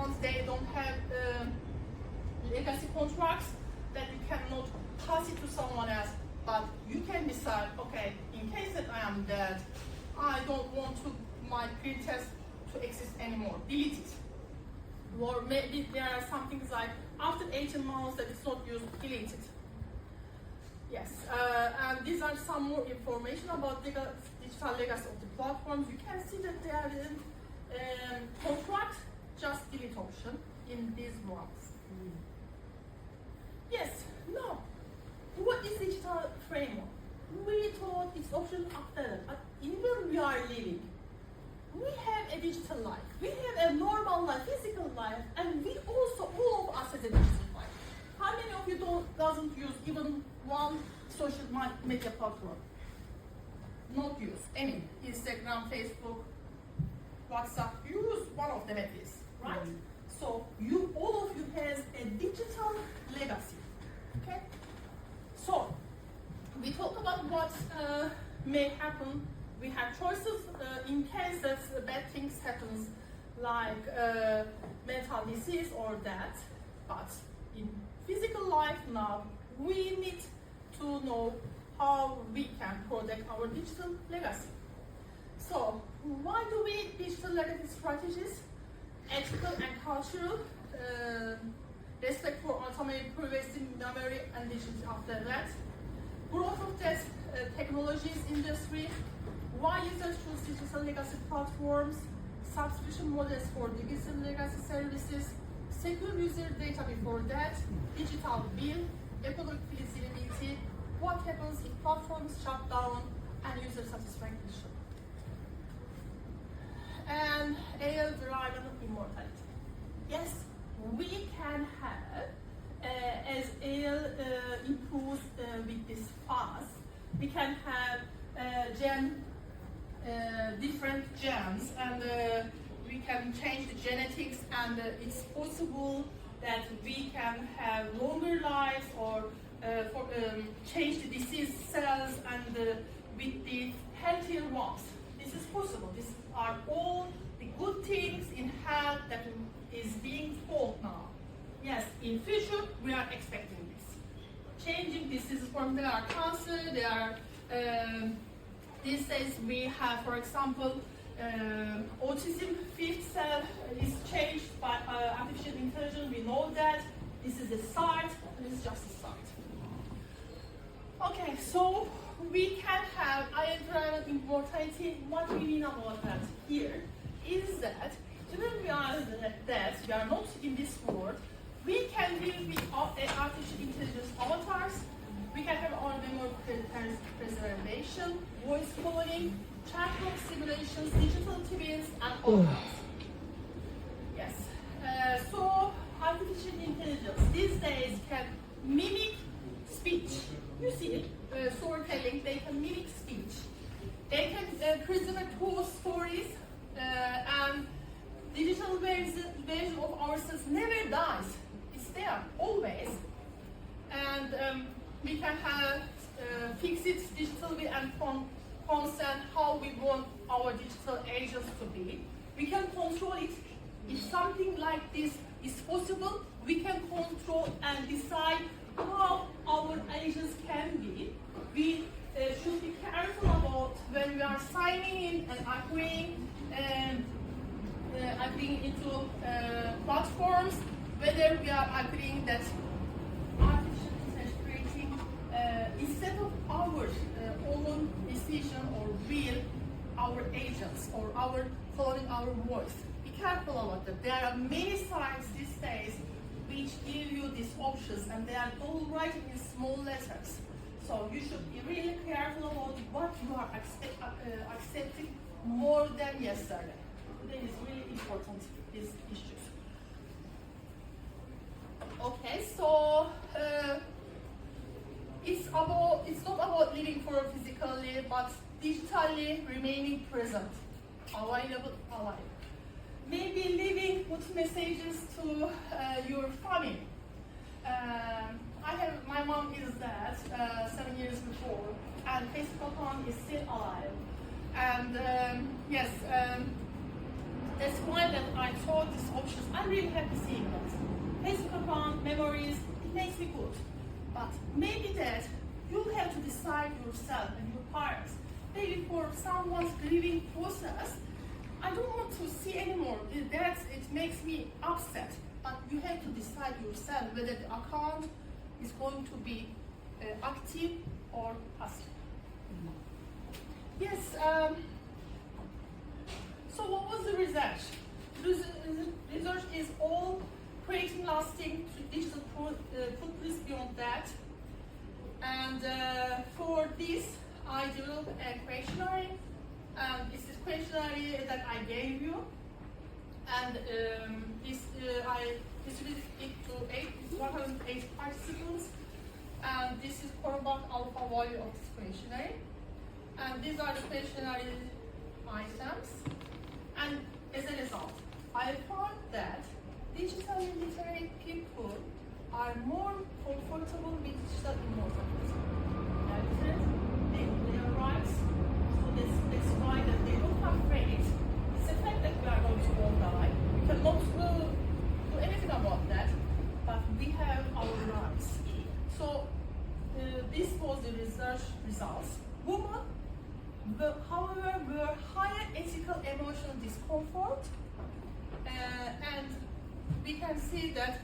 platforms, they don't have legacy contracts that you cannot pass it to someone else, but you can decide, okay, in case that I am dead, I don't want my printers to exist anymore, delete it. Or maybe there are some things like after 18 months that it's not used, delete it. Yes, and these are some more information about the digital legacy of the platforms. You can see that there is contract, just delete option in these ones. Yes, no. What is digital framework? We thought it's option after that, but even we are living, we have a digital life, we have a normal life, physical life, and we also, all of us has a digital life. How many of you doesn't use even one social media platform? Not use any. Instagram, Facebook, WhatsApp, use one of them at least, right? So all of you has a digital legacy, okay? So we talk about what may happen. We have choices in case that bad things happens, like mental disease or death. But in physical life now, we need to know how we can protect our digital legacy. So why do we need digital legacy strategies? Ethical and cultural, respect for autonomy, privacy, memory, and digital after that. Growth of that technologies industry, why users choose digital legacy platforms, subscription models for digital legacy services, secure user data before that, digital bill, economic feasibility, what happens if platforms shut down, and user satisfaction. And AL driven immortality. Yes, we can have, as AL improves with this fast, we can have different genes, and we can change the genetics, and it's possible that we can have longer lives or change the disease cells and with the healthier ones. This is possible. These are all the good things in health that is being told now. Yes, in future we are expecting this. Changing diseases from there are cancer, there are these days we have, for example, autism fifth cell is changed by artificial intelligence. We know that this is a start, this is just a start. Okay, so we can have immortality immortality. What we mean about that here is that when we are dead, we are not in this world, we can live with artificial intelligence avatars, we can have our memory preservation, voice cloning, chatbot simulations, digital twins, and all that. Yes. So artificial intelligence these days can mimic speech. You see it, storytelling, they can mimic speech. They can present those stories, and digital version of ourselves never dies. It's there, always. And we can have fix it digitally and consent how we want our digital agents to be. We can control it. If something like this is possible, we can control and decide how our agents can be. We should be careful about when we are signing in and agreeing into platforms, whether we are agreeing that artificial intelligence creating instead of our own decision or will, our agents or following our voice. Be careful about that. There are many sites these days which give you these options, and they are all written in small letters. So you should be really careful about what you are accepting more than yesterday. Today is really important, these issues. Okay, so it's not about living for physically, but digitally remaining present, available, alive. Maybe living with messages to your family. My mom is dead 7 years before, and Facebook account is still alive. And yes, That's why that I thought these options, I'm really happy seeing that. Facebook account, memories, it makes me good. But maybe that you'll have to decide yourself and your parents. Maybe for someone's grieving process, I don't want to see anymore. It makes me upset. But you have to decide yourself whether the account is going to be active or passive. Yes. So what was the research? Research is all creating lasting digital footprints beyond that. And for this, I developed a questionnaire. This is questionnaire that I gave you. And I distributed it to 108 participants. And this is Korobak alpha value of this questionnaire. And these are the questionnaire items. And as a result, I found that digitally literate people are more comfortable with digital immortality. They know their rights, so that's why that they don't have afraid. It's a fact that we are going to all die. We cannot do anything about that, but we have our rights. So this was the research results. Women, however, were higher ethical emotional discomfort, and we can see that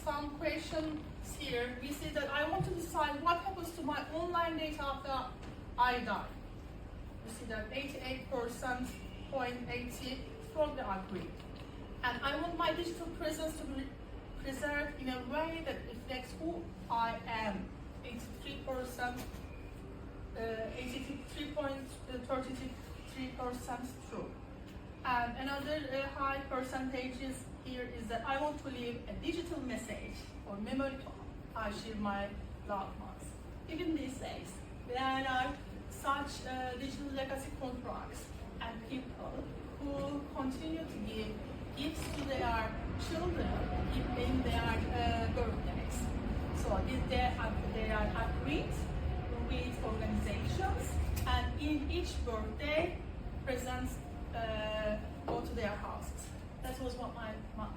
some questions here. We see that I want to decide what happens to my online data after I die. You see that 88.80 strongly agree. And I want my digital presence to be preserved in a way that reflects who I am. 83%, 83.33% true. And another high percentages here is that I want to leave a digital message or memory to share my loved ones. Even these days, there are such digital legacy contracts and people who continue to give gifts to their children in their birthdays. So they are agreed with organizations, and in each birthday, presents go to their houses. That was what my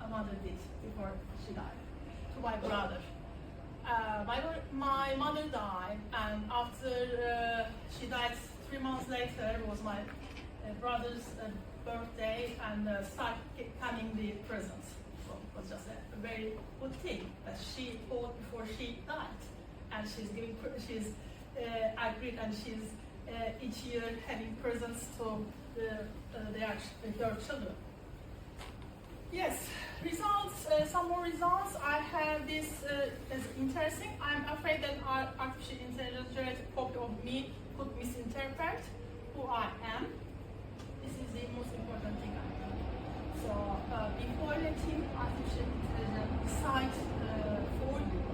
mother did before she died, to my brother. My mother died, and after she died 3 months later was my brother's birthday, and started coming the presents. So it was just a very good thing that she thought before she died, and she's agreed, and she's each year having presents to their children. Yes, results, some more results. I have this as interesting. I'm afraid that our artificial intelligence generated copy of me could misinterpret who I am. This is the most important thing I think. So before letting artificial intelligence decide for you,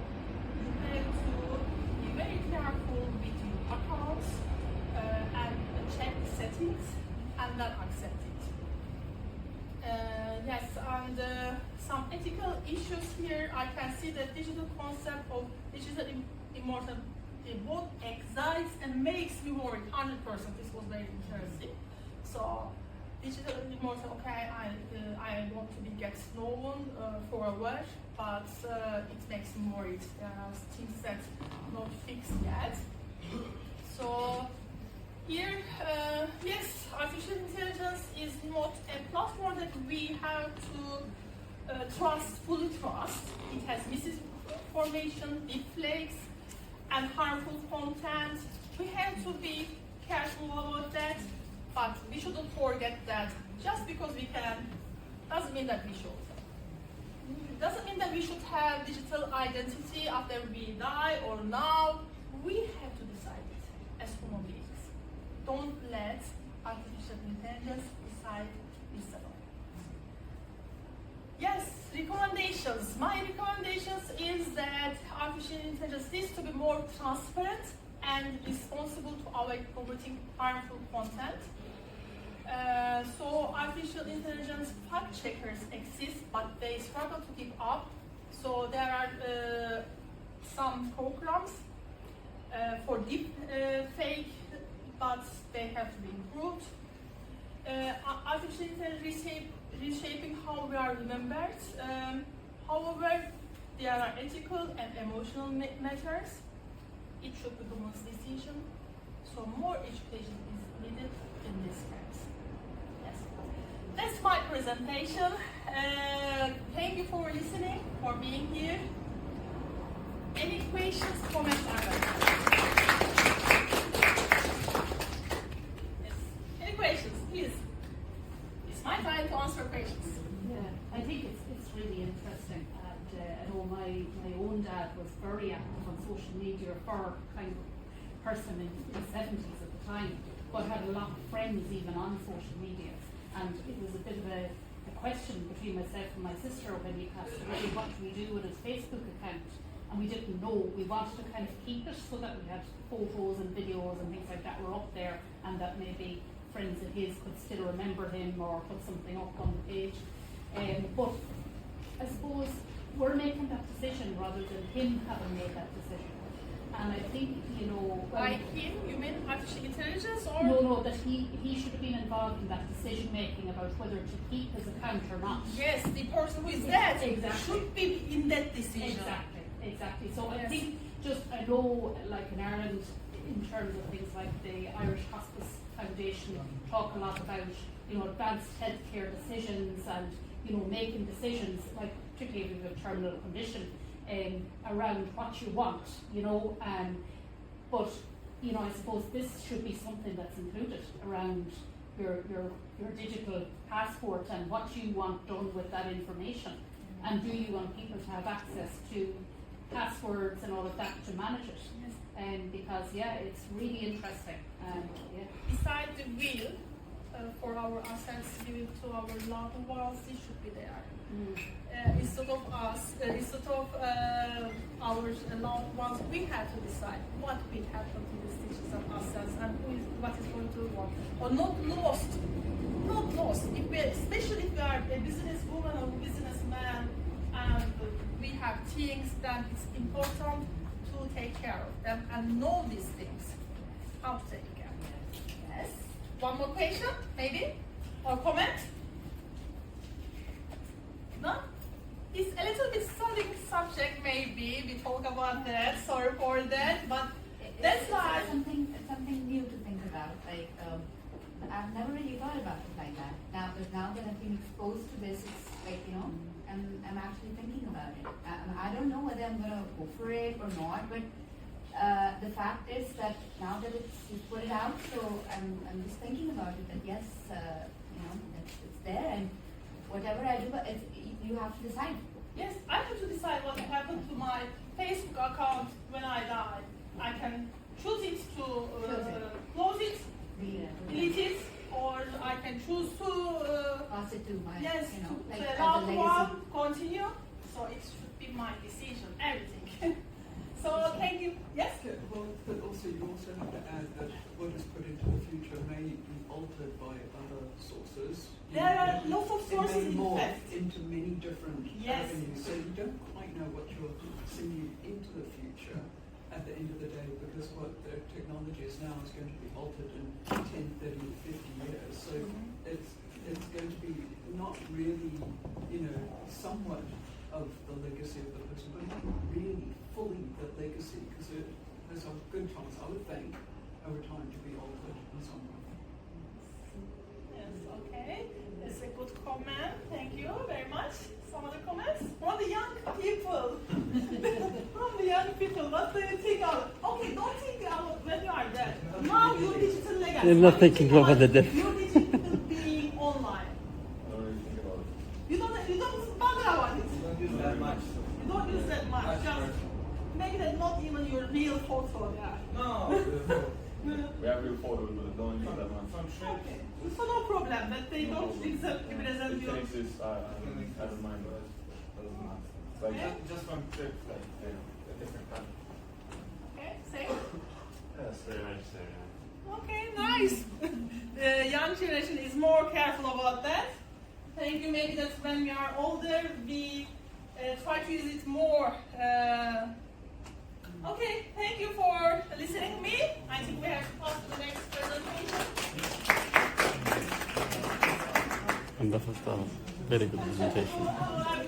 you have to be very careful with your accounts and check the settings and then accept it. Yes, and some ethical issues here. I can see the digital concept of digital immortality both excites and makes me worried. 100%. This was very interesting. So, digital immortal. Okay, I want to be get known for a while, but it makes me worried. There are things that not fixed yet. So. Here, yes, artificial intelligence is not a platform that we have to fully trust. It has misinformation, deepfakes, and harmful content. We have to be careful about that, but we shouldn't forget that just because we can, doesn't mean that we should. It doesn't mean that we should have digital identity after we die or now. We have to decide it as human beings. Don't let artificial intelligence decide this alone. Yes, recommendations. My recommendations is that artificial intelligence needs to be more transparent and responsible to avoid promoting harmful content. So artificial intelligence fact checkers exist, but they struggle to keep up. So there are some programs for deep fake but they have to be improved. Artificial intelligence reshaping how we are remembered. However, there are ethical and emotional matters. It should be human's decision, so more education is needed in this case. Yes, that's my presentation. Thank you for listening, for being here. Any questions, comments, Yes. Any questions, please? It's my time to answer questions. Yeah, I think it's really interesting. I know my own dad was very active on social media for kind of person in the 70s at the time, but had a lot of friends even on social media. And it was a bit of a question between myself and my sister when he passed away, what do we do with his Facebook account? And we didn't know. We wanted to kind of keep it so that we had photos and videos and things like that were up there, and that maybe friends of his could still remember him or put something up on the page. But I suppose we're making that decision rather than him having made that decision. And I think, you know... By him, you mean artificial intelligence or...? No, that he should have been involved in that decision making about whether to keep his account or not. Yes, the person who is dead should be in that decision. Exactly. So I think I know, like in Ireland, in terms of things like the Irish Hospice Foundation talk a lot about, you know, advanced healthcare decisions and, you know, making decisions, like particularly if you have a terminal condition, around what you want, you know, but, you know, I suppose this should be something that's included around your digital passport and what you want done with that information. And do you want people to have access to passwords and all of that to manage it? Yes. Because, it's really interesting. Besides the will for our assets given to our loved ones, it should be there. Instead of us, our loved ones, we have to decide what will happen to these digital assets and what is going to work. Or not lost. Especially if we are a businesswoman or businessman and we have things, then it's important to take care of them and know these things. How to take care of them. Yes. One more question, maybe? Or comment? No? It's a little bit something subject, maybe. We talk about that, sorry for that, but that's why. Something new to think about. Like, I've never really thought about it like that. Now that I've been exposed to this, it's like, you know, I'm actually thinking about it. I don't know whether I'm gonna go for it or not, but the fact is that now that you put it out, so I'm just thinking about it. That yes, you know, it's there, and whatever I do, you have to decide. Yes, I have to decide what happened to my Facebook account when I die. I can choose it to close it, delete it, or I can choose to pass it to my, yes, you know, to like allow as a one legacy. continue. So it should be my decision, everything. So thank you. Yes. Well, but also you also have to add that what is put into the future may be altered by other sources. There are lots of sources it may in morph fact. into many different Yes. avenues, so you don't quite know what you're sending into the future at the end of the day, because what the technology is now is going to be altered in 10, 30, 50 years. So it's going to be not really, you know, somewhat of the legacy of the person, but not really fully the legacy, because it has a good chance, I would think, over time to be altered in some way. Yes, okay. That's a good comment. Thank you very much. Some other comments? From the young people. From the young people, what do you think of? Okay, don't think about when you are dead. Now you're digital legacy. I'm not thinking about the death. You're digital being online. I don't really think about it. You don't bother about it. You don't use that much. You don't use that much. Just maybe that's not even your real photo. Yeah. No. We have real photos, but don't use that much. Okay. So no problem that they don't represent If you. it exists, I don't mind, but it doesn't matter. It's like Okay. just from trips, like a different kind. Okay, say. Yes, very nice. Okay, nice. The young generation is more careful about that. Thank you. Maybe that's when we are older, we try to use it more Okay, thank you for listening to me. I think we have to pass to the next presentation. And that was a very good presentation. I'm